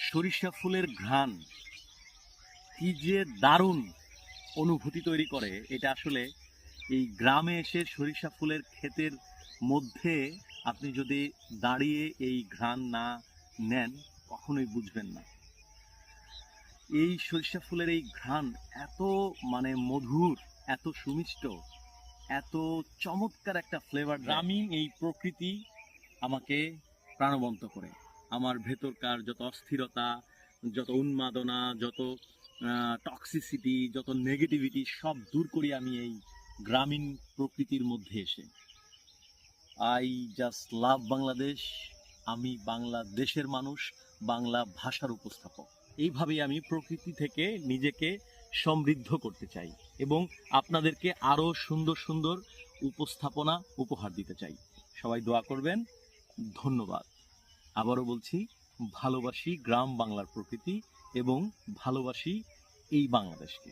সরিষা ফুলের ঘ্রাণ কি যে দারুণ অনুভূতি তৈরি করে, এটা আসলে এই গ্রামে এসে সরিষা ফুলের ক্ষেতের মধ্যে আপনি যদি দাঁড়িয়ে এই ঘ্রাণ না নেন কখনোই বুঝবেন না। এই সরিষা ফুলের এই ঘ্রাণ এত মধুর, এত সুমিষ্ট, এত চমৎকার একটা ফ্লেভার। গ্রামীণ এই প্রকৃতি আমাকে প্রাণবন্ত করে। আমার ভেতরকার যত অস্থিরতা, যত উন্মাদনা, যত টক্সিসিটি, যত নেগেটিভিটি সব দূর করি আমি এই গ্রামীণ প্রকৃতির মধ্যে এসে। I just love Bangladesh. আমি বাংলাদেশের মানুষ, বাংলা ভাষার উপস্থাপক। এইভাবেই আমি প্রকৃতি থেকে নিজেকে সমৃদ্ধ করতে চাই এবং আপনাদেরকে আরও সুন্দর সুন্দর উপস্থাপনা উপহার দিতে চাই। সবাই দোয়া করবেন। ধন্যবাদ। আবারও বলছি, ভালোবাসি গ্রাম বাংলার প্রকৃতি এবং ভালোবাসি এই বাংলাদেশকে।